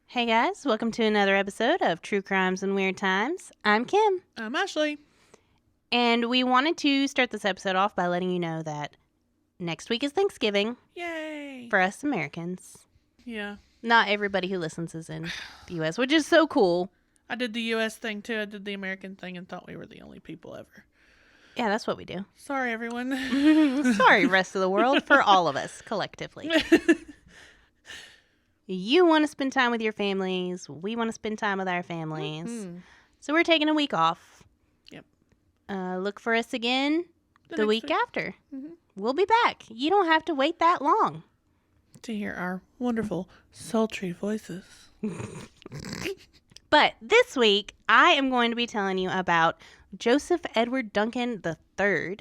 Hey guys, welcome to another episode of True Crimes and Weird Times. I'm Kim. I'm Ashley. And we wanted to start this episode off by letting you know that next week is Thanksgiving. Yay! For us Americans. Yeah. Not everybody who listens is in the U.S., which is so cool. I did the U.S. thing too. I did the American thing and thought we were the only people ever. Yeah, that's what we do. Sorry, everyone. Sorry, rest of the world, for all of us, collectively. You want to spend time with your families. We want to spend time with our families. Mm-hmm. So we're taking a week off. Yep. Look for us again the week after. Mm-hmm. We'll be back. You don't have to wait that long. To hear our wonderful, sultry voices. But this week, I am going to be telling you about Joseph Edward Duncan III,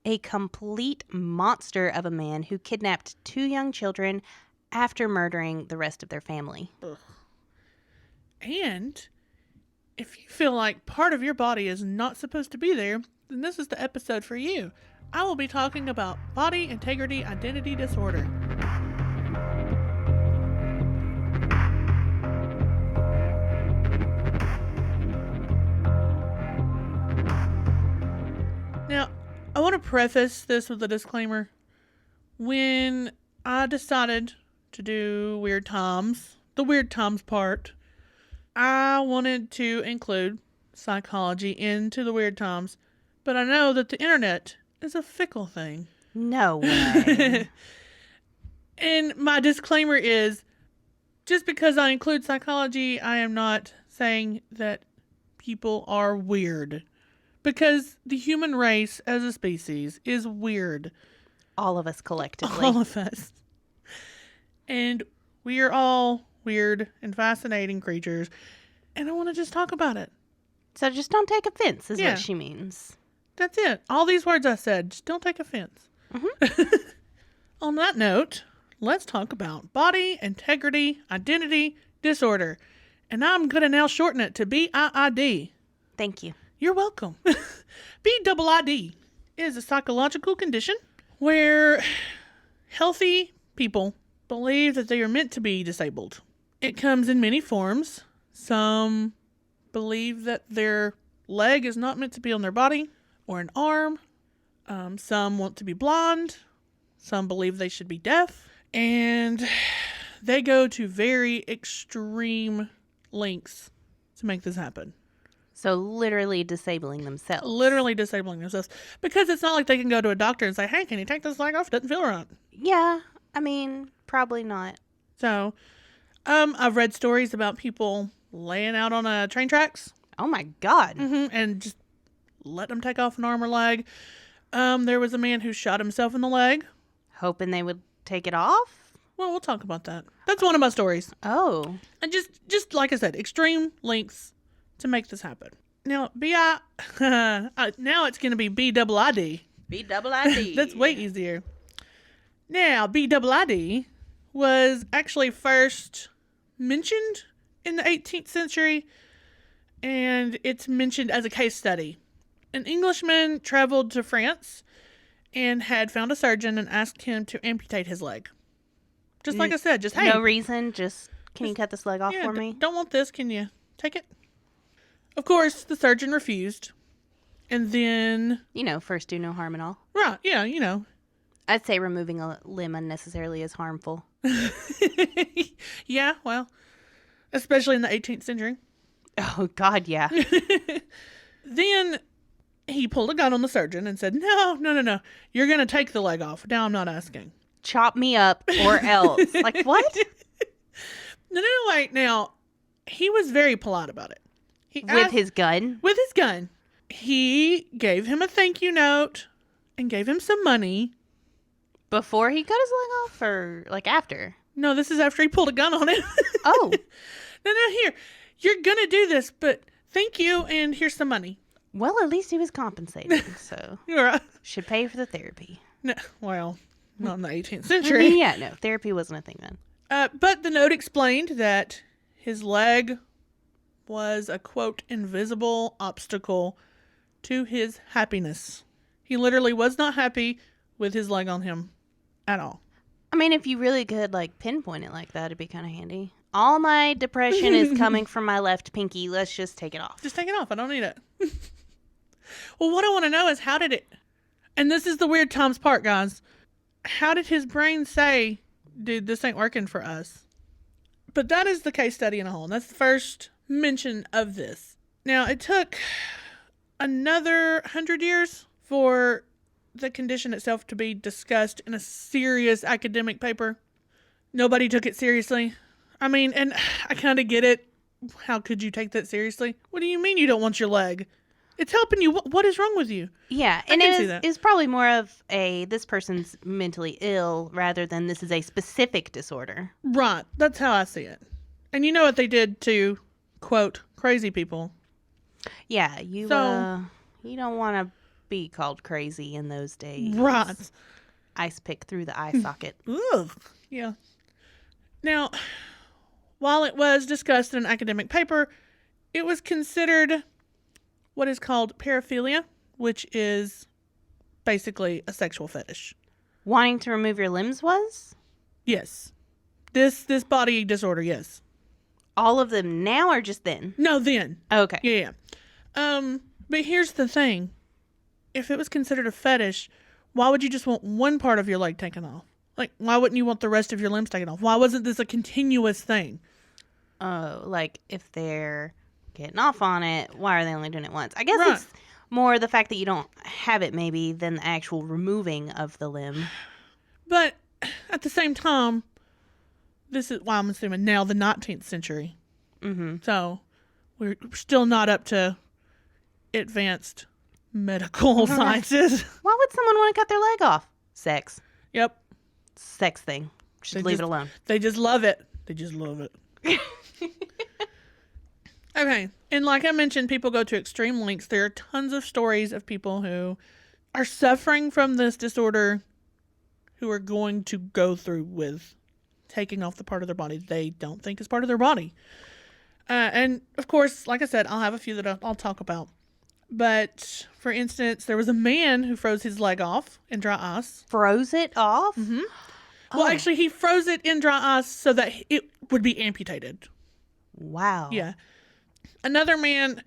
a complete monster of a man who kidnapped 2 young children after murdering the rest of their family. Ugh. And if you feel like part of your body is not supposed to be there, then this is the episode for you. I will be talking about body integrity identity disorder. Now, I want to preface this with a disclaimer. When I decided to do Weird Times, the Weird Times part, I wanted to include psychology into the Weird Times, but I know that the internet is a fickle thing. No way. And my disclaimer is, just because I include psychology, I am not saying that people are weird. Because the human race as a species is weird. All of us collectively. All of us. And we are all weird and fascinating creatures. And I want to just talk about it. So just don't take offense is what she means. That's it. All these words I said, just don't take offense. Mm-hmm. On that note, let's talk about body integrity identity disorder. And I'm going to now shorten it to BIID. Thank you. You're welcome. BIID is a psychological condition where healthy people believe that they are meant to be disabled. It comes in many forms. Some believe that their leg is not meant to be on their body or an arm. Some want to be blind. Some believe they should be deaf. And they go to very extreme lengths to make this happen. So literally disabling themselves. Literally disabling themselves. Because it's not like they can go to a doctor and say, hey, can you take this leg off? It doesn't feel right. Yeah, I mean, probably not. So, I've read stories about people laying out on train tracks. Oh my God. Mm-hmm, and just let them take off an arm or leg. There was a man who shot himself in the leg. Hoping they would take it off? Well, we'll talk about that. That's one of my stories. Oh. And just like I said, extreme lengths to make this happen. Now, now it's going to be BIID. BIID. That's way easier. Now, BIID was actually first mentioned in the 18th century, and it's mentioned as a case study. An Englishman traveled to France and had found a surgeon and asked him to amputate his leg. Just like I said, just, hey. No reason, just, can you cut this leg off for me? Don't want this, can you take it? Of course, the surgeon refused. And then... first do no harm at all. Right, yeah, I'd say removing a limb unnecessarily is harmful. Yeah, well, especially in the 18th century. Oh, God, yeah. Then he pulled a gun on the surgeon and said, no. You're going to take the leg off. Now I'm not asking. Chop me up or else. Like, what? No, wait. Now, he was very polite about it. With his gun? With his gun. He gave him a thank you note and gave him some money. Before he cut his leg off or, after? No, this is after he pulled a gun on it. Oh. No, here. You're going to do this, but thank you, and here's some money. Well, at least he was compensated, so. You're right. Should pay for the therapy. No, well, not in the 18th century. Yeah, no, therapy wasn't a thing then. But the note explained that his leg was a, quote, invisible obstacle to his happiness. He literally was not happy with his leg on him at all. I mean, if you really could, pinpoint it like that, it'd be kind of handy. all my depression is coming from my left pinky. Let's just take it off. Just take it off. I don't need it. Well, what I want to know is how did it, and this is the weird Tom's part, guys. How did his brain say, dude, this ain't working for us? But that is the case study in a whole. And that's the first mention of this. Now, it took another 100 years for the condition itself to be discussed in a serious academic paper. Nobody took it seriously. I mean, and I kind of get it. How could you take that seriously? What do you mean you don't want your leg? It's helping you. What is wrong with you? Yeah, and it's probably more of this person's mentally ill rather than this is a specific disorder. Right. That's how I see it. And you know what they did to, quote, crazy people. Yeah, you don't want to be called crazy in those days. Right. Ice pick through the eye socket. Ugh. Yeah. Now, while it was discussed in an academic paper, it was considered what is called paraphilia, which is basically a sexual fetish. Wanting to remove your limbs was? Yes. This body disorder, yes. All of them now or just then? No, then. Okay. Yeah. But here's the thing. If it was considered a fetish, why would you just want one part of your leg taken off? Like, why wouldn't you want the rest of your limbs taken off? Why wasn't this a continuous thing? Oh, like if they're getting off on it, why are they only doing it once? I guess Right. It's more the fact that you don't have it maybe than the actual removing of the limb. But at the same time, this is why I'm assuming now the 19th century. Mm-hmm. So we're still not up to advanced medical sciences. Why would someone want to cut their leg off? Sex. Yep. Sex thing. Just leave it alone. They just love it. They just love it. Okay. And like I mentioned, people go to extreme lengths. There are tons of stories of people who are suffering from this disorder who are going to go through with taking off the part of their body they don't think is part of their body. And of course, like I said, I'll have a few that I'll talk about. But for instance, there was a man who froze his leg off in dry ice. Froze it off? Mm-hmm. Well, actually, he froze it in dry ice so that it would be amputated. Wow. Yeah. Another man,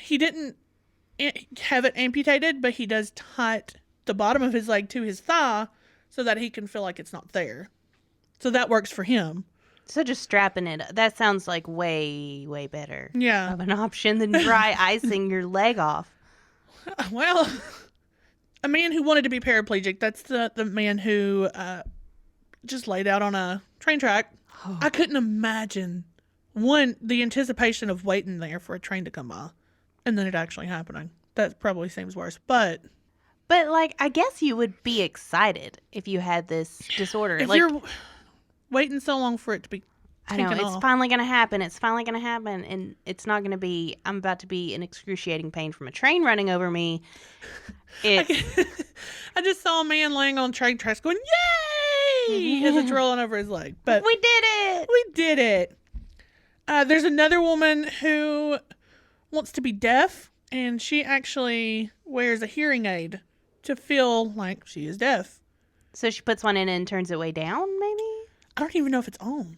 he didn't have it amputated, but he does tie the bottom of his leg to his thigh so that he can feel like it's not there. So that works for him. So just strapping it, that sounds like way, way better Yeah. of an option than dry icing your leg off. Well, a man who wanted to be paraplegic, that's the man who just laid out on a train track. Oh. I couldn't imagine, the anticipation of waiting there for a train to come by and then it actually happening. That probably seems worse. But like, I guess you would be excited if you had this disorder. if like, you're waiting so long for it to be taken it's off. finally going to happen. It's finally going to happen. And it's not going to be, I'm about to be in excruciating pain from a train running over me. I just saw a man laying on train tracks going, yay! As it's rolling over his leg. But we did it! We did it. There's another woman who wants to be deaf, and she actually wears a hearing aid to feel like she is deaf. So she puts one in and turns it way down, maybe? I don't even know if it's on.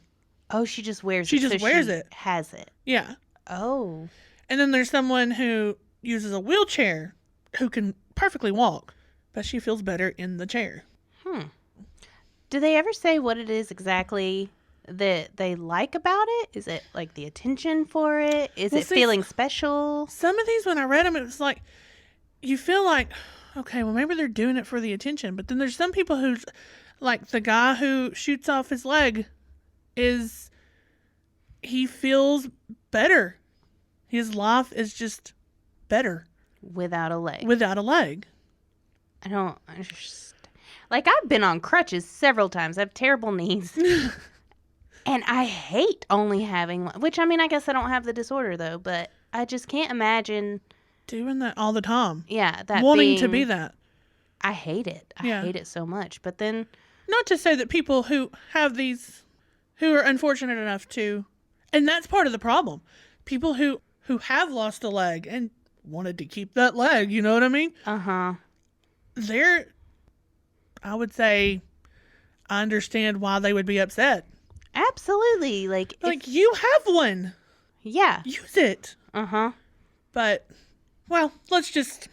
Oh, she just wears it. She just wears it. Has it. Yeah. Oh. And then there's someone who uses a wheelchair who can perfectly walk, but she feels better in the chair. Do they ever say what it is exactly that they like about it? Is it like the attention for it? Is it feeling special? Some of these, when I read them, it was like, you feel like, okay, well, maybe they're doing it for the attention. But then there's some people who's, like the guy who shoots off his leg, he feels better. His life is just better. Without a leg. Without a leg. Like, I've been on crutches several times. I have terrible knees. And I hate only having one. Which, I mean, I guess I don't have the disorder, though. But I just can't imagine doing that all the time. Yeah. Wanting to be that. I hate it. I hate it so much. But then... Not to say that people who have these... Who are unfortunate enough to... And that's part of the problem. People who have lost a leg and wanted to keep that leg, you know what I mean? Uh-huh. I would say, I understand why they would be upset. Absolutely. Like, Like, you have one. yeah. Use it. Uh-huh. But, well, let's just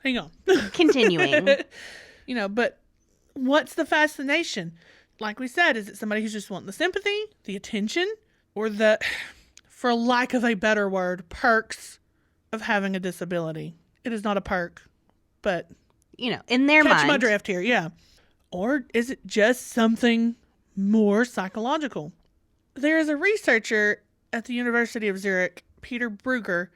hang on. Continuing. But what's the fascination? Like we said, is it somebody who's just wanting the sympathy, the attention, or the, for lack of a better word, perks of having a disability? It is not a perk, but In their catch mind. my drift here, yeah. Or is it just something more psychological? There is a researcher at the University of Zurich, Peter Brugger,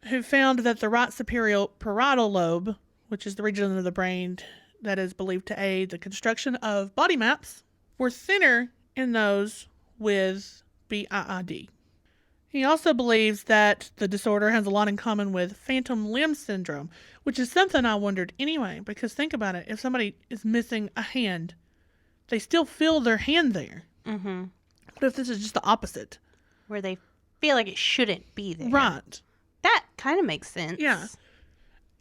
who found that the right superior parietal lobe, which is the region of the brain that is believed to aid the construction of body maps, were thinner in those with BIID. He also believes that the disorder has a lot in common with phantom limb syndrome, which is something I wondered anyway, because think about it. If somebody is missing a hand, they still feel their hand there. Mm-hmm. What if this is just the opposite? Where they feel like it shouldn't be there. Right. That kind of makes sense. Yeah.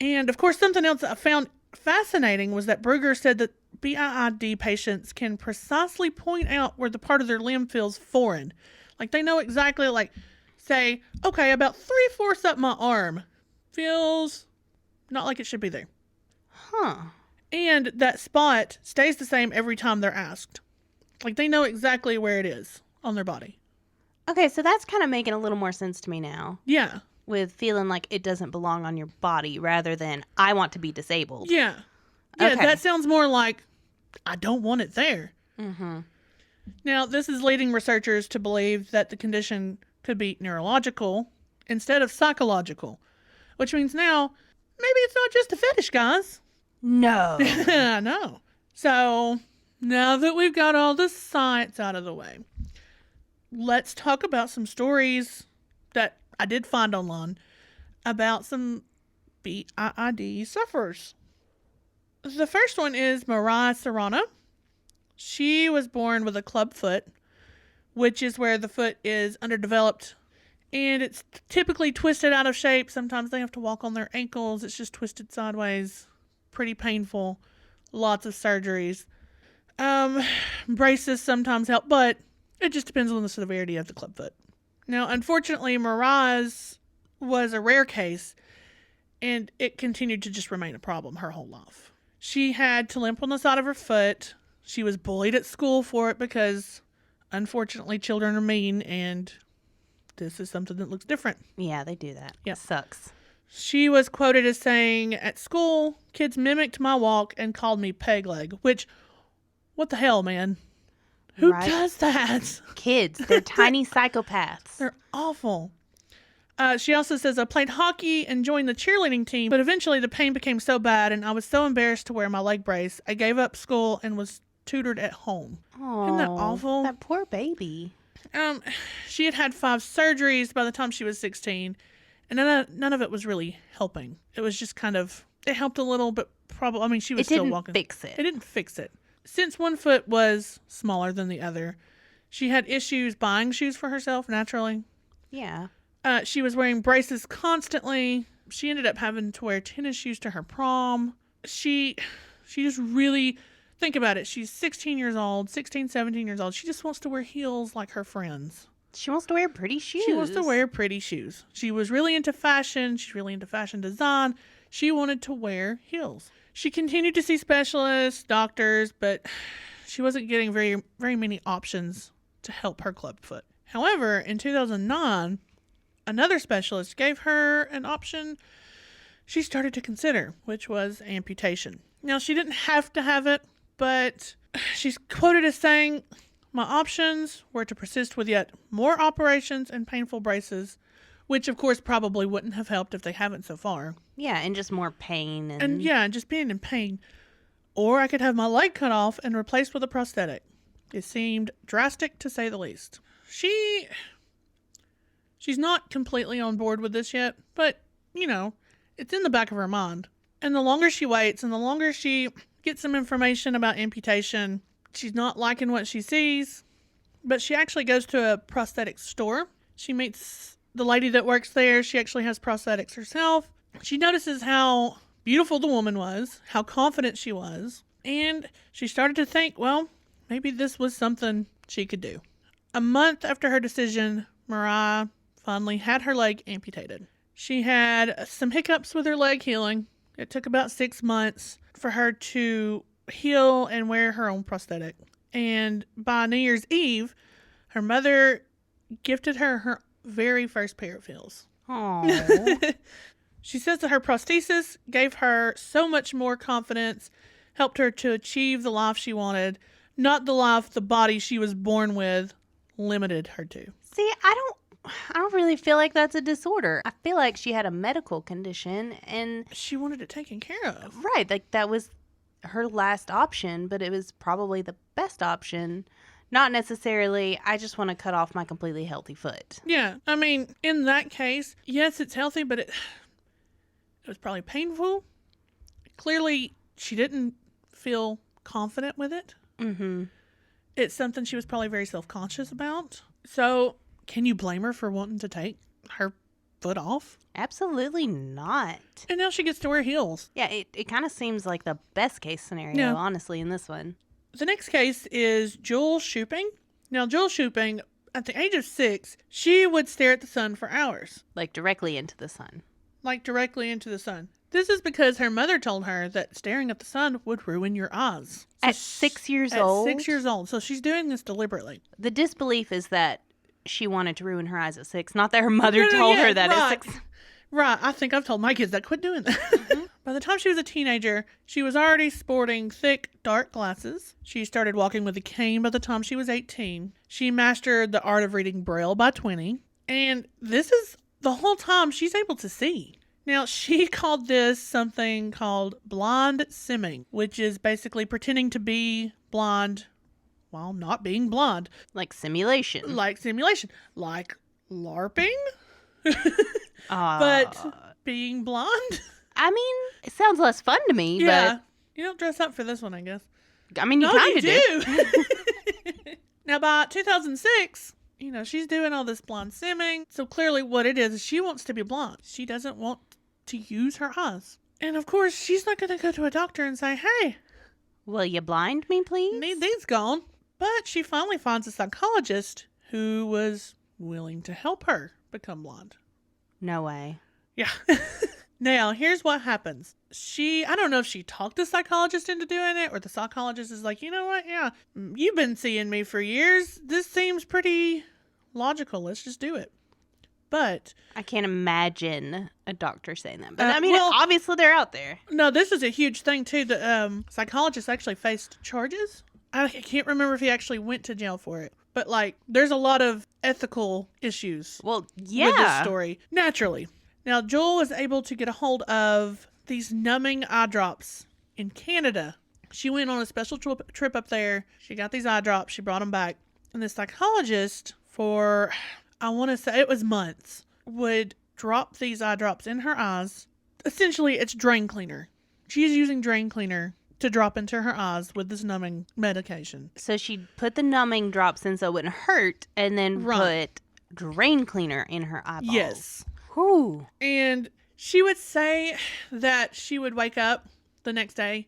And, of course, something else I found fascinating was that Brugger said that BIID patients can precisely point out where the part of their limb feels foreign. Like, they know exactly, like, say, okay, about 3/4 up my arm feels not like it should be there. Huh. And that spot stays the same every time they're asked. Like, they know exactly where it is on their body. Okay, so that's kind of making a little more sense to me now. Yeah. With feeling like it doesn't belong on your body rather than I want to be disabled. Yeah. Yeah, Okay. that sounds more like I don't want it there. Mm-hmm. Now, this is leading researchers to believe that the condition could be neurological instead of psychological, which means now maybe it's not just a fetish, guys. No. I know. So, now that we've got all the science out of the way, let's talk about some stories that I did find online about some BIID sufferers. The first one is Mariah Serrano. She was born with a club foot, which is where the foot is underdeveloped and it's typically twisted out of shape. Sometimes they have to walk on their ankles. It's just twisted sideways. Pretty painful. Lots of surgeries. Braces sometimes help, but it just depends on the severity of the club foot. Now, unfortunately, Mariah's was a rare case, and it continued to just remain a problem her whole life. She had to limp on the side of her foot. She was bullied at school for it because, unfortunately, children are mean, and this is something that looks different. Yeah, they do that. Yeah. It sucks. She was quoted as saying, "At school, kids mimicked my walk and called me peg leg," which, what the hell, man? Who Right? does that? Kids, they're tiny psychopaths. They're awful. She also says, "I played hockey and joined the cheerleading team, but eventually the pain became so bad and I was so embarrassed to wear my leg brace. I gave up school and was tutored at home." Oh, Isn't that awful? That poor baby. She had had 5 surgeries by the time she was 16, and none of it was really helping. It was just kind of, it helped a little, but probably, I mean, she was still walking. It didn't fix it. It didn't fix it. Since one foot was smaller than the other, she had issues buying shoes for herself, naturally. Yeah. She was wearing braces constantly. She ended up having to wear tennis shoes to her prom. She just really, think about it. She's 16 years old, 16, 17 years old. She just wants to wear heels like her friends. She wants to wear pretty shoes. She wants to wear pretty shoes. She was really into fashion. She's really into fashion design. She wanted to wear heels. She continued to see specialists, doctors, but she wasn't getting very, very many options to help her club foot. However, in 2009, another specialist gave her an option she started to consider, which was amputation. Now, she didn't have to have it, but she's quoted as saying, "My options were to persist with yet more operations and painful braces," which, of course, probably wouldn't have helped if they haven't so far. Yeah, and just more pain. And yeah, just being in pain. Or I could have my leg cut off and replaced with a prosthetic. It seemed drastic, to say the least. She's not completely on board with this yet, but, it's in the back of her mind. And the longer she waits and the longer she gets some information about amputation, she's not liking what she sees, but she actually goes to a prosthetic store. She meets the lady that works there. She actually has prosthetics herself. She notices how beautiful the woman was, how confident she was, and she started to think, well, maybe this was something she could do. A month after her decision, Mariah finally had her leg amputated. She had some hiccups with her leg healing. It took about 6 months for her to heal and wear her own prosthetic. And by New Year's Eve, her mother gifted her her very first pair of heels. Aww. She says that her prosthesis gave her so much more confidence, helped her to achieve the life she wanted, not the life the body she was born with limited her to. See, I don't really feel like that's a disorder. I feel like she had a medical condition and She wanted it taken care of. right, like that was her last option, but it was probably the best option. Not necessarily, I just want to cut off my completely healthy foot. Yeah, I mean, in that case, yes, it's healthy, but it was probably painful. Clearly, she didn't feel confident with it. Mm-hmm. It's something she was probably very self-conscious about. So, can you blame her for wanting to take her foot off? Absolutely not. And now she gets to wear heels. Yeah, it kind of seems like the best case scenario, Yeah. honestly, in this one. The next case is Jewel Sooping. Now, Jewel Sooping, at the age of 6, she would stare at the sun for hours. Like directly into the sun. Like directly into the sun. This is because her mother told her that staring at the sun would ruin your eyes. At 6 years old? At 6 years old. So she's doing this deliberately. The disbelief is that she wanted to ruin her eyes at 6, not that her mother told her that right. at 6. Right. I think I've told my kids that. Quit doing that. Mm-hmm. By the time she was a teenager, she was already sporting thick, dark glasses. She started walking with a cane by the time she was 18. She mastered the art of reading Braille by 20. And this is the whole time she's able to see. Now, she called this something called blind simming, which is basically pretending to be blind while not being blind. Like simulation. Like simulation. Like LARPing, Uh, but being blonde. I mean, it sounds less fun to me, Yeah. You don't dress up for this one, I guess. but I mean, you No, kind of you do. Now, by 2006, she's doing all this blonde simming. So clearly what it is she wants to be blonde. She doesn't want to use her eyes. And of course, she's not going to go to a doctor and say, hey, Will you blind me, please? need these gone. But she finally finds a psychologist who was willing to help her become blonde. No way. Yeah. Now, here's what happens. I don't know if she talked the psychologist into doing it, or the psychologist is like, you know what? Yeah, you've been seeing me for years. This seems pretty logical. Let's just do it. But I can't imagine a doctor saying that. But I mean, well- obviously they're out there. no, this is a huge thing too. The psychologist actually faced charges. I can't remember if he actually went to jail for it. But there's a lot of ethical issues Well, with this yeah. story. Naturally. Now, Joel was able to get a hold of these numbing eye drops in Canada. She went on a special trip up there. She got these eye drops. She brought them back. And the psychologist, for, I want to say it was months, would drop these eye drops in her eyes. Essentially, it's drain cleaner. She's using drain cleaner to drop into her eyes with this numbing medication. So she put the numbing drops in so it wouldn't hurt, and then Right. put drain cleaner in her eyeballs. Yes. Whew. And she would say that she would wake up the next day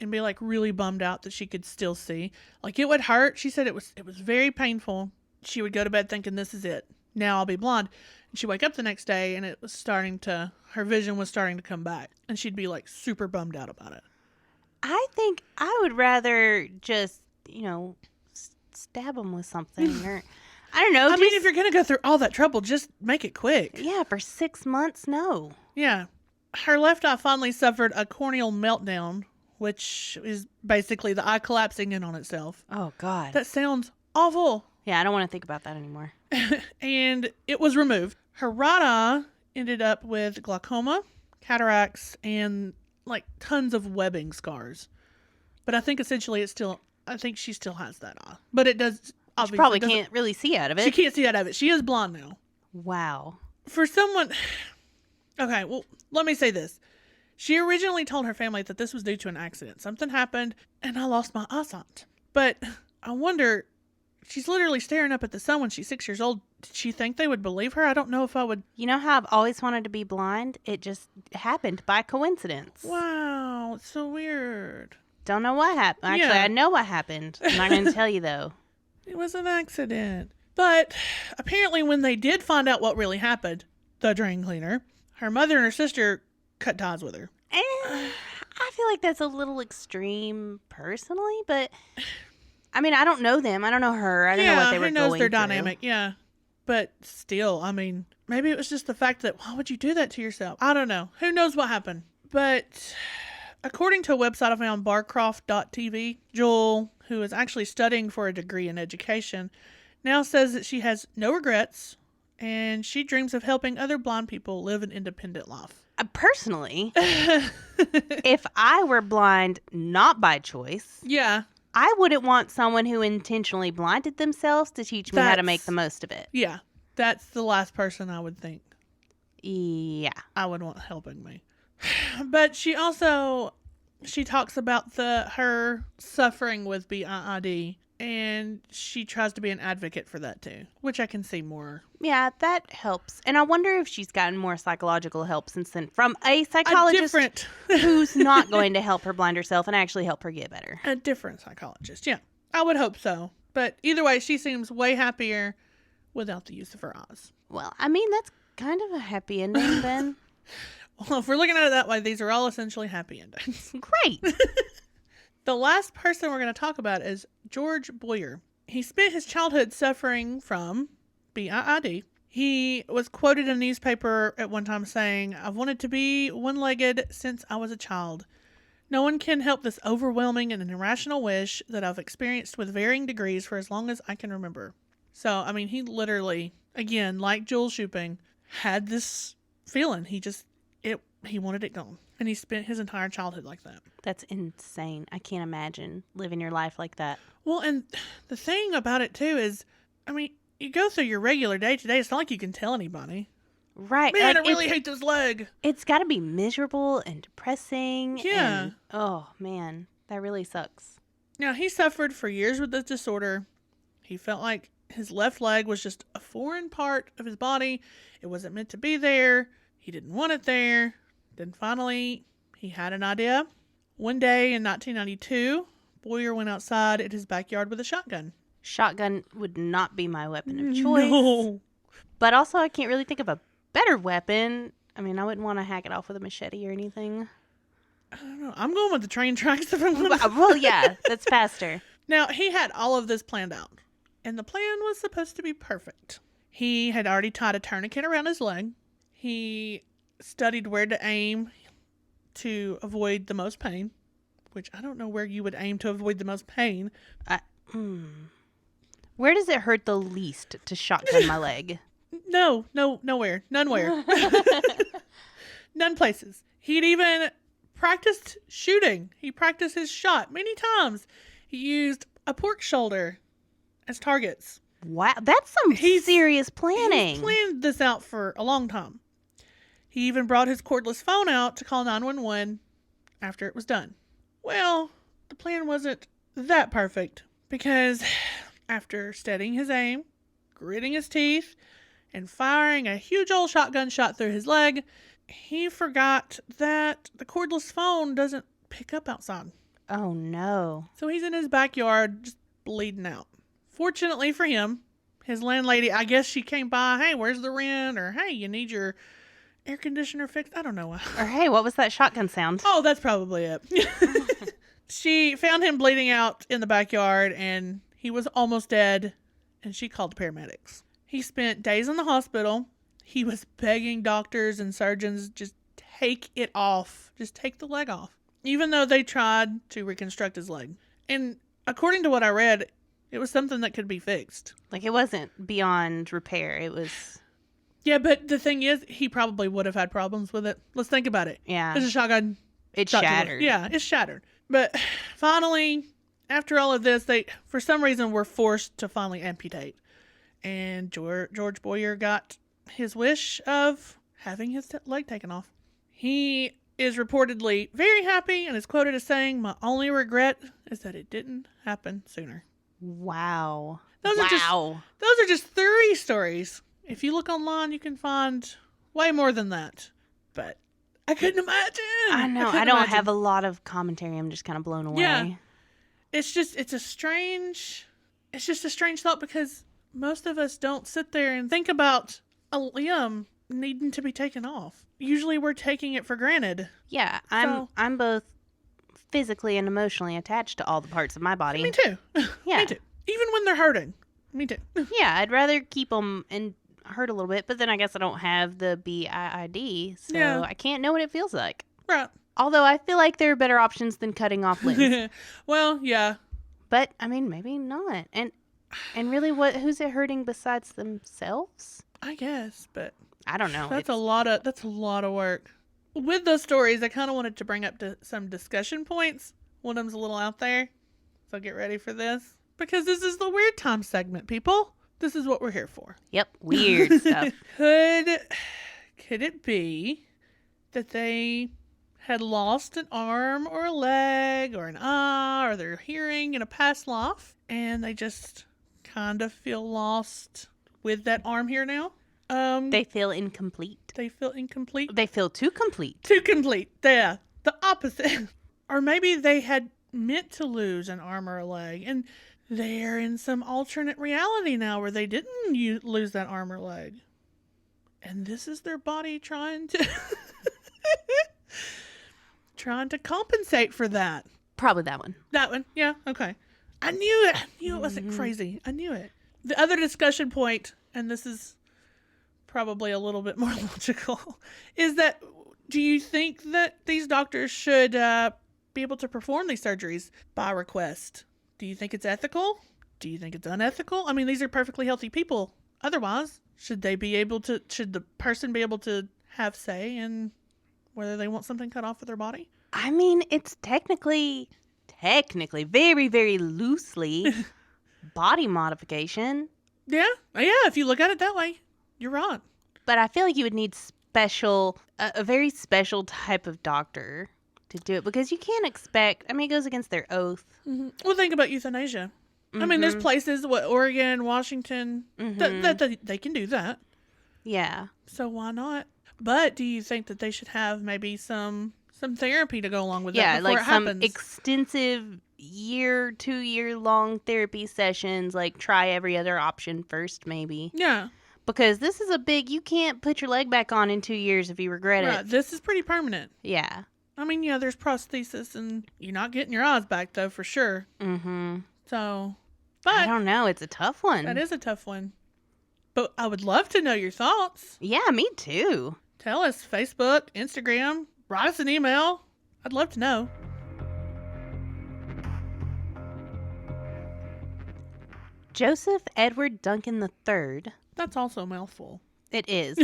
and be really bummed out that she could still see. It would hurt. She said it was very painful. She would go to bed thinking, this is it. Now I'll be blind. And she'd wake up the next day and her vision was starting to come back. And she'd be super bummed out about it. I think I would rather just, stab them with something or, I don't know. I mean, if you're going to go through all that trouble, just make it quick. Yeah, for 6 months, no. Yeah. Her left eye finally suffered a corneal meltdown, which is basically the eye collapsing in on itself. Oh, God. That sounds awful. Yeah, I don't want to think about that anymore. And it was removed. Her right eye ended up with glaucoma, cataracts, and tons of webbing scars. But I think essentially I think she still has that eye. But it does obviously She probably can't really see out of it. She can't see out of it. She is blonde now. Wow. For someone, okay, well, let me say this. She originally told her family that this was due to an accident. Something happened and I lost my eyesight. But I wonder, she's literally staring up at the sun when she's 6 years old. Did she think they would believe her? I don't know if I would. You know how I've always wanted to be blind? It just happened by coincidence. Wow, it's so weird. Don't know what happened. Actually, Yeah. I know what happened. I'm not going to tell you, though. It was an accident. But apparently when they did find out what really happened, the drain cleaner, her mother and her sister cut ties with her. I feel like that's a little extreme personally, but I mean, I don't know them. I don't know her. I don't know what they were who knows going their through. dynamic, yeah. But still, I mean, maybe it was just the fact that, why would you do that to yourself? I don't know. Who knows what happened? But according to a website I found, barcroft.tv, Joel, who is actually studying for a degree in education, now says that she has no regrets and she dreams of helping other blind people live an independent life. Personally, if I were blind not by choice, Yeah. I wouldn't want someone who intentionally blinded themselves to teach me how to make the most of it. Yeah. That's the last person I would think Yeah. I would want helping me. But she talks about her suffering with BIID, and she tries to be an advocate for that too, which I can see more. Yeah, that helps. And I wonder if she's gotten more psychological help since then from a psychologist who's not going to help her blind herself and actually help her get better. A different psychologist, yeah. I would hope so. But either way, she seems way happier without the use of her eyes. Well, I mean, that's kind of a happy ending then. Well, if we're looking at it that way, these are all essentially happy endings. Great. The last person we're going to talk about is George Boyer. He spent his childhood suffering from BIID. He was quoted in a newspaper at one time saying, "I've wanted to be one-legged since I was a child. No one can help this overwhelming and irrational wish that I've experienced with varying degrees for as long as I can remember." So, I mean, he literally, again, like Joel Sooping, had this feeling. He wanted it gone. And he spent his entire childhood like that. That's insane. I can't imagine living your life like that. Well, and the thing about it, too, is, I mean, you go through your regular day-to-day, it's not like you can tell anybody. Right. Man, I really hate this leg. It's got to be miserable and depressing. Yeah. And, oh, man. That really sucks. Now, he suffered for years with this disorder. He felt like his left leg was just a foreign part of his body. It wasn't meant to be there. He didn't want it there. Then finally, he had an idea. One day in 1992, Boyer went outside at his backyard with a shotgun. Shotgun would not be my weapon of choice. No. But also, I can't really think of a better weapon. I mean, I wouldn't want to hack it off with a machete or anything. I don't know. I'm going with the train tracks if I'm going Well, yeah, that's faster. Now, he had all of this planned out. And the plan was supposed to be perfect. He had already tied a tourniquet around his leg. He studied where to aim to avoid the most pain, which I don't know where you would aim to avoid the most pain. Where does it hurt the least to shotgun my leg? Nowhere. Nonewhere. None places. He'd even practiced shooting. He practiced his shot many times. He used a pork shoulder as targets. Wow, that's some serious planning. He's planned this out for a long time. He even brought his cordless phone out to call 911 after it was done. Well, the plan wasn't that perfect because after steadying his aim, gritting his teeth, and firing a huge old shotgun shot through his leg, he forgot that the cordless phone doesn't pick up outside. Oh, no. So he's in his backyard just bleeding out. Fortunately for him, his landlady, I guess she came by, "Hey, where's the rent?" Or, "Hey, you need your air conditioner fixed?" I don't know. Or, "Hey, what was that shotgun sound?" Oh, that's probably it. She found him bleeding out in the backyard, and he was almost dead, and she called the paramedics. He spent days in the hospital. He was begging doctors and surgeons, just take it off. Just take the leg off. Even though they tried to reconstruct his leg. And according to what I read, it was something that could be fixed. Like, it wasn't beyond repair. It was... Yeah, but the thing is, he probably would have had problems with it. Let's think about it. Yeah. It's a shotgun. It shattered. Yeah, it's shattered. But finally, after all of this, they, for some reason, were forced to finally amputate. And George Boyer got his wish of having his leg taken off. He is reportedly very happy and is quoted as saying, "My only regret is that it didn't happen sooner." Wow. Those are just 3 stories. If you look online, you can find way more than that. But I couldn't imagine. I know. I don't have a lot of commentary. I'm just kind of blown away. Yeah. It's just a strange thought because most of us don't sit there and think about a limb needing to be taken off. Usually we're taking it for granted. Yeah, So- I'm both physically and emotionally attached to all the parts of my body. Me too. Yeah. Me too. Even when they're hurting. Me too. Yeah, I'd rather keep them and hurt a little bit, but then I guess I don't have the BIID, so Yeah. I can't know what it feels like. Right. Although I feel like there are better options than cutting off limbs. Well, yeah. But I mean, maybe not. And really, who's it hurting besides themselves? I guess, but I don't know. that's a lot of work. With those stories, I kind of wanted to bring up some discussion points. One of them's a little out there, so get ready for this. Because this is the weird time segment, people. This is what we're here for. Yep, weird stuff. Could it be that they had lost an arm or a leg or an eye or their hearing in a past life, and they just kind of feel lost with that arm here now? They feel incomplete. They feel incomplete. They feel too complete. Too complete. Yeah, the opposite. Or maybe they had meant to lose an arm or a leg, and they're in some alternate reality now where they didn't lose that arm or leg. And this is their body trying to compensate for that. Probably that one. That one. Yeah, okay. I knew it. I knew it wasn't crazy. I knew it. The other discussion point, and this is probably a little bit more logical, is that do you think that these doctors should be able to perform these surgeries by request? Do you think it's ethical? Do you think it's unethical? I mean, these are perfectly healthy people. Otherwise, should the person be able to have say in whether they want something cut off of their body? I mean, it's technically, very, very loosely body modification. Yeah, if you look at it that way, you're right. But I feel like you would need a very special type of doctor to do it because you can't expect, I mean, it goes against their oath. Mm-hmm. Well, think about euthanasia. I mean, there's places, Oregon, Washington, that they can do that. Yeah. So why not? But do you think that they should have maybe some therapy to go along with that before like it happens? some extensive 2-year long therapy sessions, like try every other option first, maybe. Yeah. Because this is you can't put your leg back on in 2 years if you regret Right. it. This is pretty permanent. Yeah. I mean, yeah, there's prosthesis, and you're not getting your eyes back, though, for sure. Mm-hmm. So, I but don't know. It's a tough one. that is a tough one. But I would love to know your thoughts. Yeah, me too. Tell us, Facebook, Instagram, write us an email. I'd love to know. Joseph Edward Duncan III. That's also a mouthful. It is.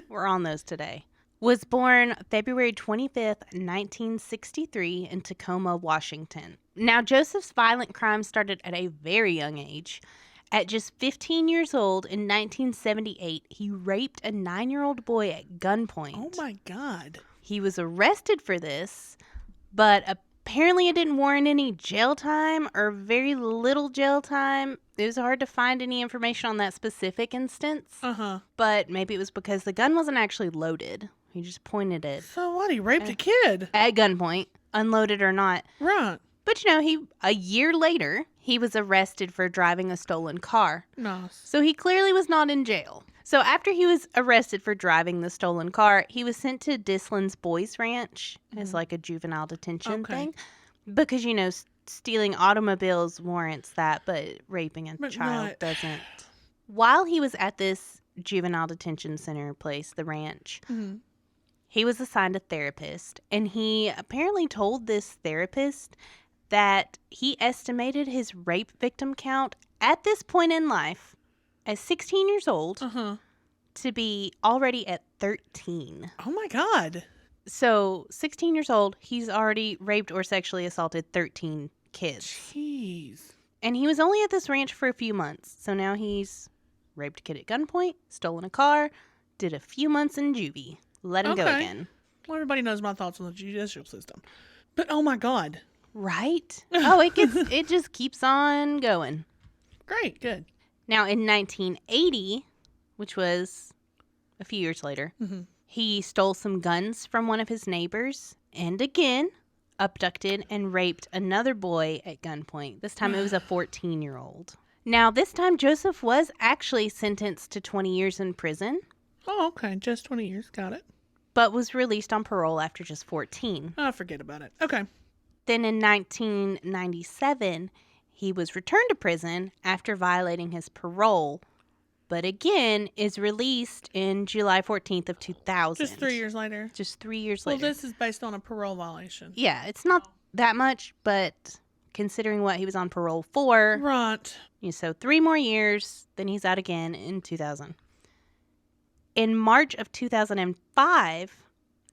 We're on those today. Was born February 25th, 1963 in Tacoma, Washington. Now, Joseph's violent crimes started at a very young age. At just 15 years old in 1978, he raped a 9-year-old boy at gunpoint. Oh my God. He was arrested for this, but apparently it didn't warrant any jail time or very little jail time. It was hard to find any information on that specific instance. Uh-huh. But maybe it was because the gun wasn't actually loaded. He just pointed it So what? He raped a kid? at gunpoint, unloaded or not. Right. But a year later, he was arrested for driving a stolen car. Nice. So he clearly was not in jail. So after he was arrested for driving the stolen car, he was sent to Dislin's Boys Ranch as like a juvenile detention thing. Because, stealing automobiles warrants that, but raping a child doesn't. While he was at this juvenile detention center place, the ranch, he was assigned a therapist. And he apparently told this therapist that he estimated his rape victim count at this point in life as 16 years old to be already at 13. Oh my God. So 16 years old, he's already raped or sexually assaulted 13 kids. Jeez. And he was only at this ranch for a few months. So now he's raped a kid at gunpoint, stolen a car, did a few months in juvie. Let him go again. Well, everybody knows my thoughts on the judicial system. But oh my God. Right? Oh, it just keeps on going. Great. Good. Now in 1980, which was a few years later, he stole some guns from one of his neighbors and again abducted and raped another boy at gunpoint. This time it was a 14-year-old. Now, this time, Joseph was actually sentenced to 20 years in prison, Oh, okay. Just 20 years. Got it. but was released on parole after just 14. Oh, forget about it. Okay. Then in 1997, he was returned to prison after violating his parole, but again is released in July 14th of 2000. Just 3 years later. Just 3 years Well, later. this is based on a parole violation. Yeah, it's not that much, but considering what he was on parole for, Right. so 3 more years, then he's out again in 2000. In March of 2005,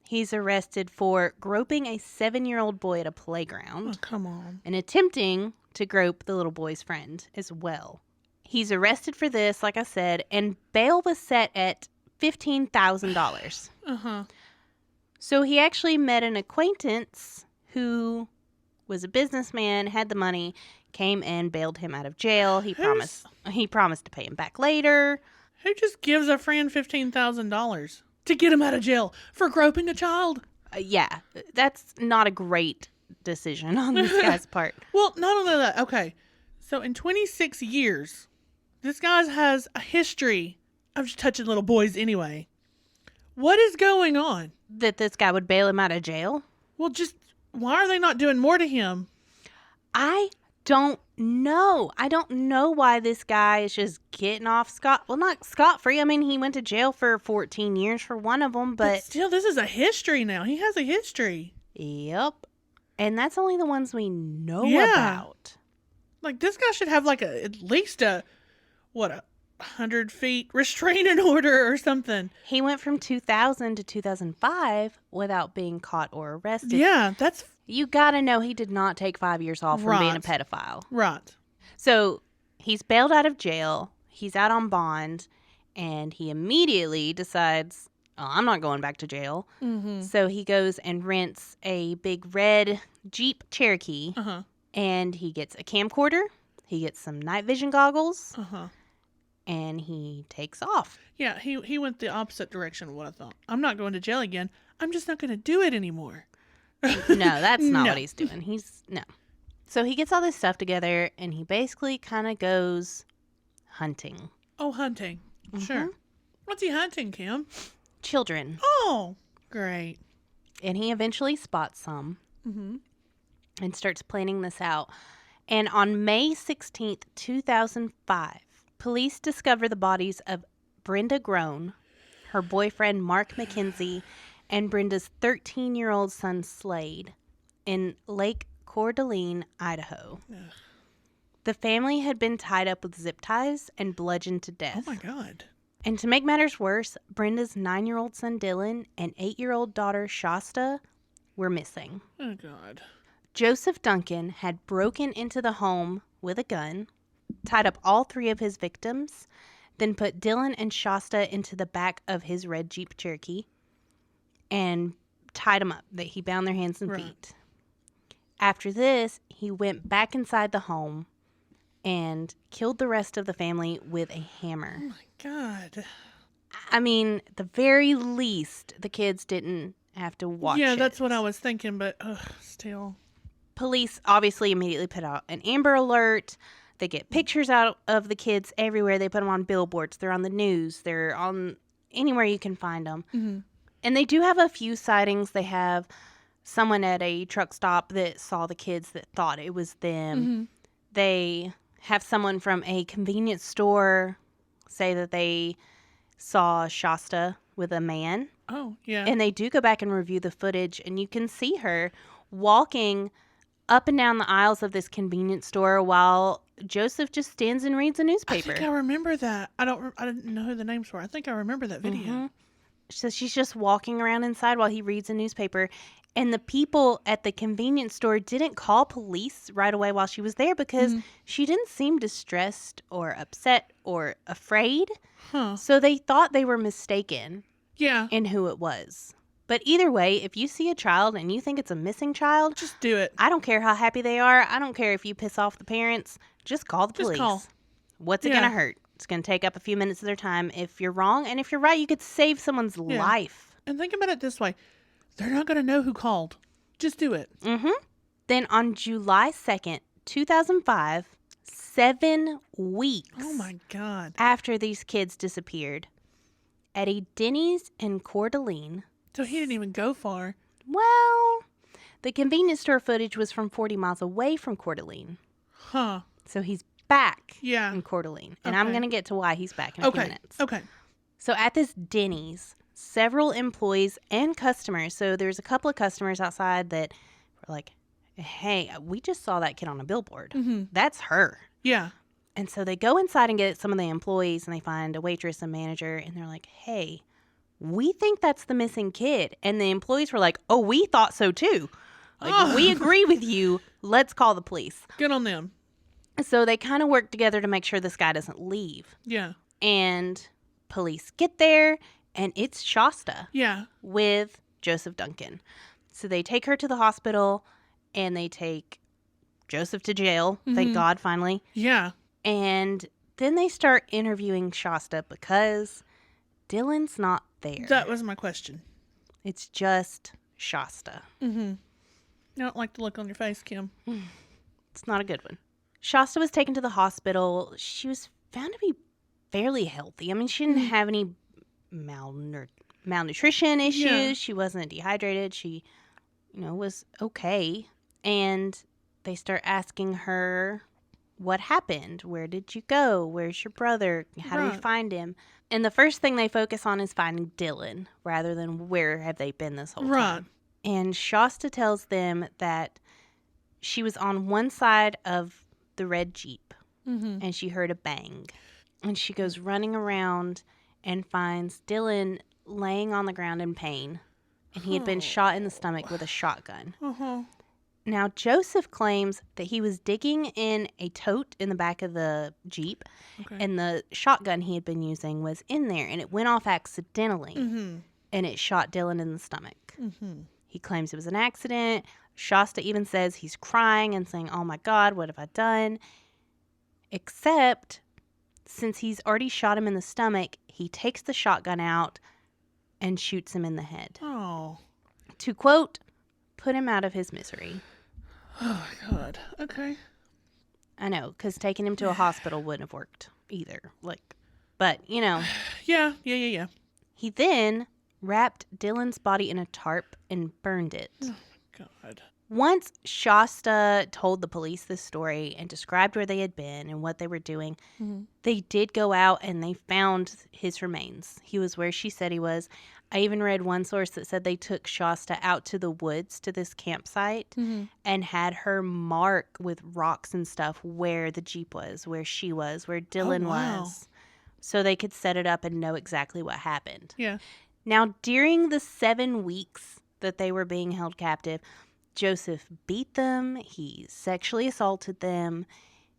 he's arrested for groping a 7-year-old boy at a playground. Oh, come on. And attempting to grope the little boy's friend as well. He's arrested for this, like I said, and bail was set at $15,000. Uh-huh. So he actually met an acquaintance who was a businessman, had the money, came and bailed him out of jail. He promised to pay him back later. Who just gives a friend $15,000 to get him out of jail for groping a child? Yeah, that's not a great decision on this guy's part. Well, not only that. Okay. So in 26 years, this guy has a history of just touching little boys anyway. What is going on? That this guy would bail him out of jail? Well, just why are they not doing more to him? I don't know. I don't know why this guy is just getting off not scot-free. I mean, he went to jail for 14 years for one of them, but still, this is a history now. He has a history. Yep. And that's only the ones we know Yeah. about. Like, this guy should have at least a 100 feet restraining order or something. He went from 2000 to 2005 without being caught or arrested. Yeah, that's You gotta know he did not take 5 years off from being a Right. pedophile. right. So he's bailed out of jail. He's out on bond. And he immediately decides, oh, I'm not going back to jail. Mm-hmm. So he goes and rents a big red Jeep Cherokee. Uh-huh. And he gets a camcorder. He gets some night vision goggles. Uh-huh. And he takes off. Yeah, he went the opposite direction of what I thought. I'm not going to jail again. I'm just not going to do it anymore. No, that's not No. what he's doing. No. So he gets all this stuff together and he basically kind of goes hunting. Oh, hunting. Mm-hmm. Sure. What's he hunting, Kim? Children. Oh, great. And he eventually spots some Mm-hmm. and starts planning this out. And on May 16th, 2005, police discover the bodies of Brenda Groan, her boyfriend Mark McKenzie, and Brenda's 13-year-old son Slade in Lake Coeur d'Alene, Idaho. Ugh. The family had been tied up with zip ties and bludgeoned to death. Oh, my God. And to make matters worse, Brenda's 9-year-old son Dylan and 8-year-old daughter Shaysta were missing. Oh, God. Joseph Duncan had broken into the home with a gun, tied up all 3 of his victims, then put Dylan and Shaysta into the back of his red Jeep Cherokee and tied them up. He bound their hands and Right. feet. After this, he went back inside the home and killed the rest of the family with a hammer. Oh, my God. I mean, at the very least, the kids didn't have to watch Yeah, it. that's what I was thinking, but still. Police obviously immediately put out an Amber Alert. They get pictures out of the kids everywhere. They put them on billboards. They're on the news. They're on anywhere you can find them. Mm-hmm. And they do have a few sightings. They have someone at a truck stop that saw the kids that thought it was them. Mm-hmm. They have someone from a convenience store say that they saw Shaysta with a man. Oh, yeah. And they do go back and review the footage, and you can see her walking up and down the aisles of this convenience store while Joseph just stands and reads a I newspaper. think I remember that. I didn't know who the names were. I think I remember that video. Mhm. So she's just walking around inside while he reads a newspaper. And the people at the convenience store didn't call police right away while she was there because she didn't seem distressed or upset or afraid. Huh. So they thought they were mistaken Yeah. in who it was. But either way, if you see a child and you think it's a missing child, Just do it. I don't care how happy they are. I don't care if you piss off the parents. Just call the Just police. call. What's it Yeah. going to hurt? It's going to take up a few minutes of their time. If you're wrong, and if you're right, you could save someone's Yeah. life. And think about it this way. They're not going to know who called. Just do it. Mm-hmm. Then on July 2nd, 2005, 7 weeks Oh, my God. after these kids disappeared, at a Denny's in Coeur d'Alene. So he didn't even go far. Well, the convenience store footage was from 40 miles away from Coeur d'Alene. Huh. So he's back Yeah. in Coeur d'Alene. And I'm Okay. going to get to why he's back in a few Okay. minutes. Okay. So at this Denny's, several employees and customers, so there's a couple of customers outside that were like, hey, we just saw that kid on a billboard. Mm-hmm. That's her. Yeah. And so they go inside and get some of the employees, and they find a waitress and manager, and they're like, hey, we think that's the missing kid. And the employees were like, oh, we thought so too. Like, we agree with you. Let's call the police. Good on them. So they kind of work together to make sure this guy doesn't leave. Yeah. And police get there, and it's Shaysta Yeah. with Joseph Duncan. So they take her to the hospital, and they take Joseph to jail. Thank God, finally. Yeah. And then they start interviewing Shaysta because Dylan's not there. That was my question. It's just Shaysta. Mm-hmm. I don't like the look on your face, Kim. It's not a good one. Shaysta was taken to the hospital. She was found to be fairly healthy. I mean, she didn't have any malnutrition issues. Yeah. She wasn't dehydrated. She, was okay. And they start asking her, what happened? Where did you go? Where's your brother? How do we Right. find him? And the first thing they focus on is finding Dylan rather than where have they been this whole Right. time. And Shaysta tells them that she was on one side of the red Jeep Mm-hmm. and she heard a bang. And she goes running around and finds Dylan laying on the ground in pain. And he had been shot in the stomach with a shotgun. Uh-huh. Now, Joseph claims that he was digging in a tote in the back of the Jeep, Okay. and the shotgun he had been using was in there, and it went off accidentally, Mm-hmm. and it shot Dylan in the stomach. Mm-hmm. He claims it was an accident. Shaysta even says he's crying and saying, oh my God, what have I done? Except, since he's already shot him in the stomach, he takes the shotgun out and shoots him in the head. Oh. To quote, put him out of his misery. Oh, my God. Okay. I know, because taking him to a hospital wouldn't have worked either. But, Yeah. he then wrapped Dylan's body in a tarp and burned it. God. Once Shaysta told the police this story and described where they had been and what they were doing, Mm-hmm. they did go out and they found his remains. He was where she said he was. I even read one source that said they took Shaysta out to the woods to this campsite Mm-hmm. and had her mark with rocks and stuff where the Jeep was, where she was, where Dylan wow. was, so they could set it up and know exactly what happened. Yeah. Now, during the 7 weeks that they were being held captive, Joseph beat them, he sexually assaulted them,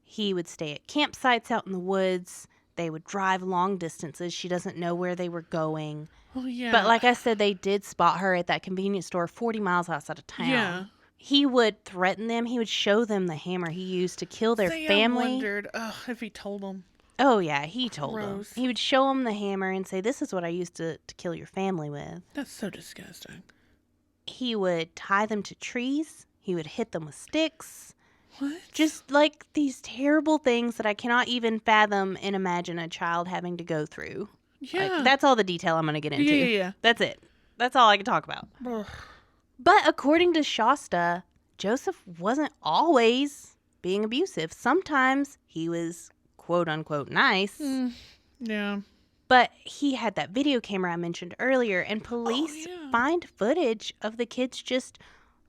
he would stay at campsites out in the woods, they would drive long distances, she doesn't know where they were going. Oh, yeah. But like I said, they did spot her at that convenience store 40 miles outside of town. Yeah. He would threaten them, he would show them the hammer he used to kill their See, family. I wondered if he told them. Oh yeah, he told them. Gross. He would show them the hammer and say, this is what I used to kill your family with. That's so disgusting. He would tie them to trees. He would hit them with sticks. What? Just like these terrible things that I cannot even fathom and imagine a child having to go through. Yeah. Like, that's all the detail I'm going to get into. Yeah. That's it. That's all I can talk about. Ugh. But according to Shaysta, Joseph wasn't always being abusive. Sometimes he was quote unquote nice. Yeah. But he had that video camera I mentioned earlier, and police yeah. find footage of the kids just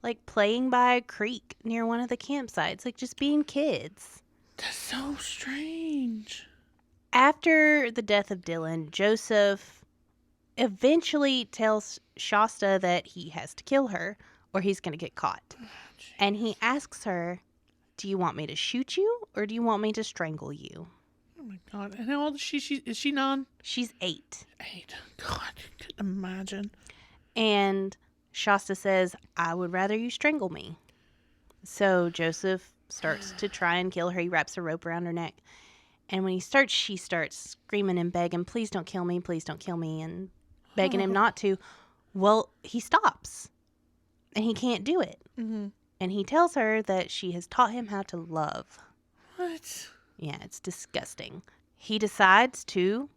like playing by a creek near one of the campsites, like just being kids. That's so strange. After the death of Dylan, Joseph eventually tells Shaysta that he has to kill her or he's going to get caught. And he asks her, do you want me to shoot you or do you want me to strangle you? Oh my God. And how old is she? Is she 9? She's 8. 8. God, I couldn't imagine. And Shaysta says, I would rather you strangle me. So Joseph starts to try and kill her. He wraps a rope around her neck. And when she starts screaming and begging, please don't kill me, and begging him not to. Well, he stops. And he can't do it. Mm-hmm. And he tells her that she has taught him how to love. What? Yeah, it's disgusting. He decides to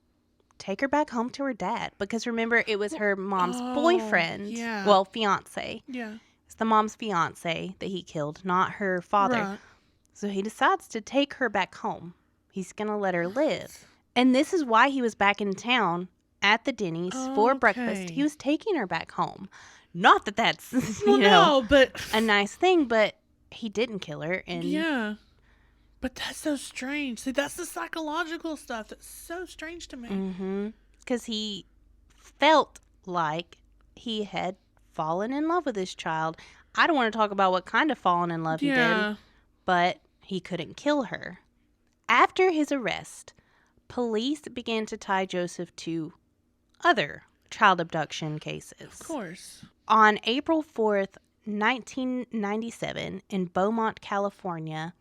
take her back home to her dad because remember, it was her mom's boyfriend. Yeah. Well, fiance. Yeah. It's the mom's fiance that he killed, not her father. Right. So he decides to take her back home. He's going to let her live. And this is why he was back in town at the Denny's for breakfast. He was taking her back home. Not that that's, but a nice thing, but he didn't kill her. And yeah. But that's so strange. See, that's the psychological stuff that's so strange to me. Mm-hmm. Because he felt like he had fallen in love with this child. I don't want to talk about what kind of fallen in love he did, but he couldn't kill her. After his arrest, police began to tie Joseph to other child abduction cases. Of course. On April 4th, 1997, in Beaumont, California,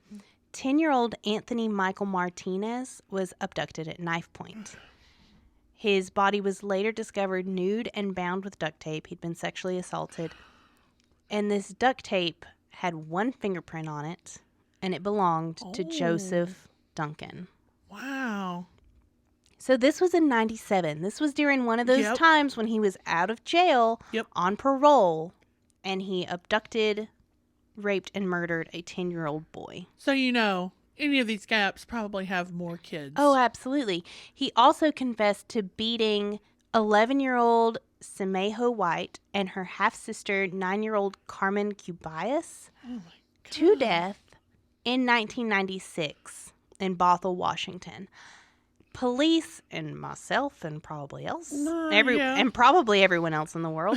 10-year-old Anthony Michael Martinez was abducted at knife point. His body was later discovered nude and bound with duct tape. He'd been sexually assaulted. And this duct tape had one fingerprint on it, and it belonged to Joseph Duncan. Wow. So this was in 97. This was during one of those times when he was out of jail on parole, and he abducted, raped, and murdered a 10-year-old boy. So, any of these gaps probably have more kids. Oh, absolutely. He also confessed to beating 11-year-old Semejo White and her half-sister, 9-year-old Carmen Cubias, to death in 1996 in Bothell, Washington. Police and myself and probably and probably everyone else in the world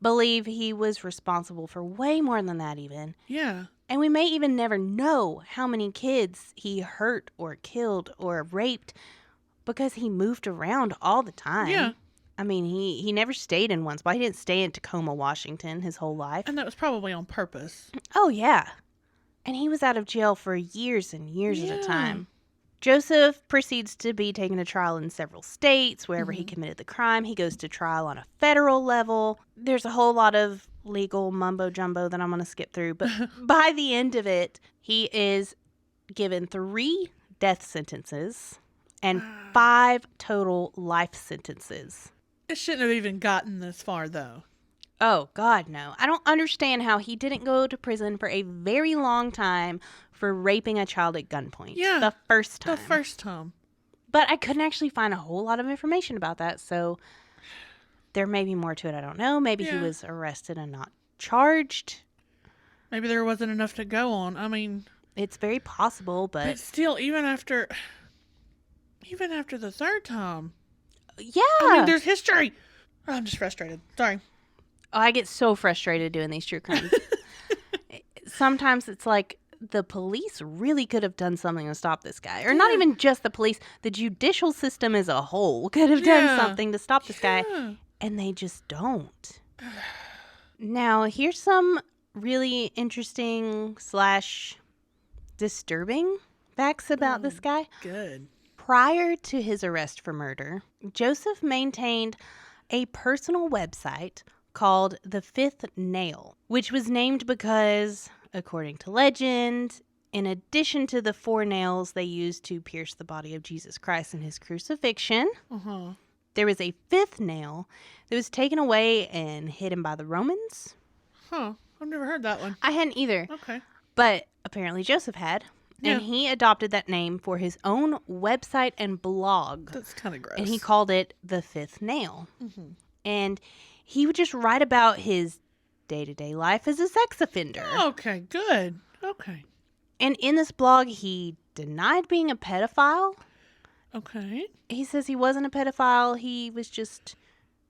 believe he was responsible for way more than that even. Yeah. And we may even never know how many kids he hurt or killed or raped because he moved around all the time. Yeah. I mean, he never stayed in one spot. He didn't stay in Tacoma, Washington his whole life. And that was probably on purpose. Oh, yeah. And he was out of jail for years and years at a time. Joseph proceeds to be taken to trial in several states. Wherever he committed the crime, he goes to trial on a federal level. There's a whole lot of legal mumbo-jumbo that I'm going to skip through. But by the end of it, he is given 3 death sentences and 5 total life sentences. It shouldn't have even gotten this far, though. Oh, God, no. I don't understand how he didn't go to prison for a very long time for raping a child at gunpoint. Yeah. The first time. The first time. But I couldn't actually find a whole lot of information about that, so there may be more to it. I don't know. Maybe he was arrested and not charged. Maybe there wasn't enough to go on. I mean... It's very possible, but still, even after the third time... Yeah. I mean, there's history. Oh, I'm just frustrated. Sorry. Oh, I get so frustrated doing these true crimes. Sometimes it's like the police really could have done something to stop this guy. Or not even just the police. The judicial system as a whole could have done something to stop this guy. And they just don't. Now, here's some really interesting / disturbing facts about this guy. Good. Prior to his arrest for murder, Joseph maintained a personal website called The Fifth Nail, which was named because, according to legend, in addition to the 4 nails they used to pierce the body of Jesus Christ in his crucifixion, there was a 5th nail that was taken away and hidden by the Romans. Huh. I've never heard that one. I hadn't either. Okay. But apparently Joseph had. And he adopted that name for his own website and blog. That's kind of gross. And he called it The Fifth Nail. And he would just write about his day-to-day life as a sex offender. Okay, good. Okay. And in this blog, he denied being a pedophile. Okay. He says he wasn't a pedophile. He was just,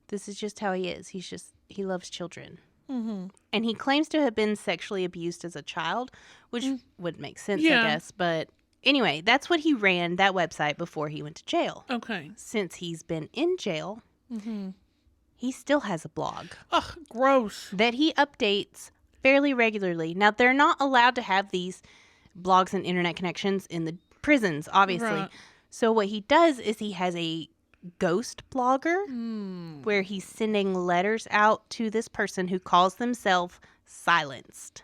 this is just how he is. He loves children. And he claims to have been sexually abused as a child, which would make sense, I guess. But anyway, that's what he ran, that website, before he went to jail. Okay. Since he's been in jail, he still has a blog. Ugh, gross. That he updates fairly regularly. Now, they're not allowed to have these blogs and internet connections in the prisons, obviously. Right. So what he does is he has a ghost blogger where he's sending letters out to this person who calls themselves Silenced.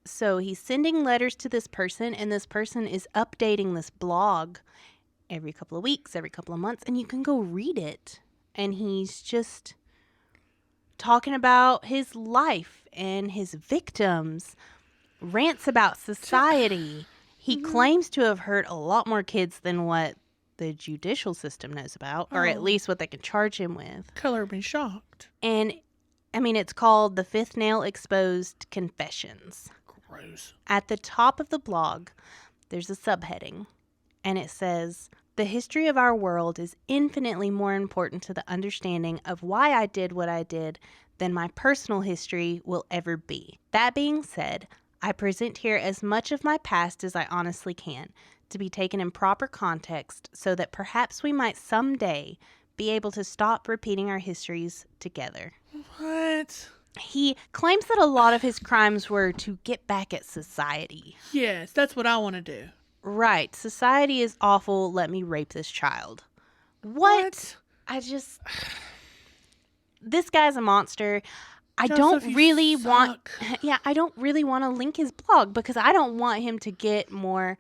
So he's sending letters to this person, and this person is updating this blog every couple of weeks, every couple of months, and you can go read it. And he's just talking about his life and his victims, rants about society. He claims to have hurt a lot more kids than what the judicial system knows about, or at least what they can charge him with. Color me shocked. And, I mean, it's called The Fifth Nail Exposed Confessions. Gross. At the top of the blog, there's a subheading, and it says, "The history of our world is infinitely more important to the understanding of why I did what I did than my personal history will ever be. That being said, I present here as much of my past as I honestly can, to be taken in proper context so that perhaps we might someday be able to stop repeating our histories together." What? He claims that a lot of his crimes were to get back at society. Yes, that's what I want to do. Right. Society is awful. Let me rape this child. What? I just... This guy's a monster. I Joseph, don't really want... suck. Yeah, I don't really want to link his blog because I don't want him to get more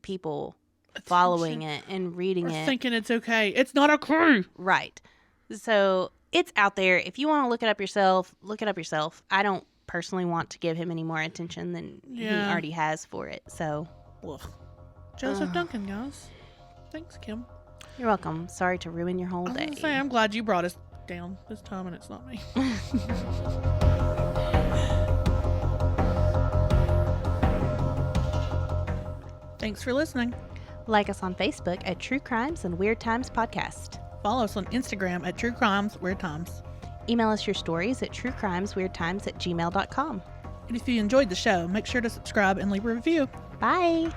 people following it and reading Or it. thinking it's okay. It's not a clue. Right. So it's out there. If you want to look it up yourself, look it up yourself. I don't personally want to give him any more attention than he already has for it. So... Ugh. Joseph Duncan, guys. Thanks, Kim. You're welcome. Sorry to ruin your whole I was day. gonna say, I'm glad you brought us down this time and it's not me. Thanks for listening. Like us on Facebook at True Crimes and Weird Times Podcast. Follow us on Instagram at True Crimes Weird Times. Email us your stories at truecrimesweirdtimes@gmail.com. And if you enjoyed the show, make sure to subscribe and leave a review. Bye.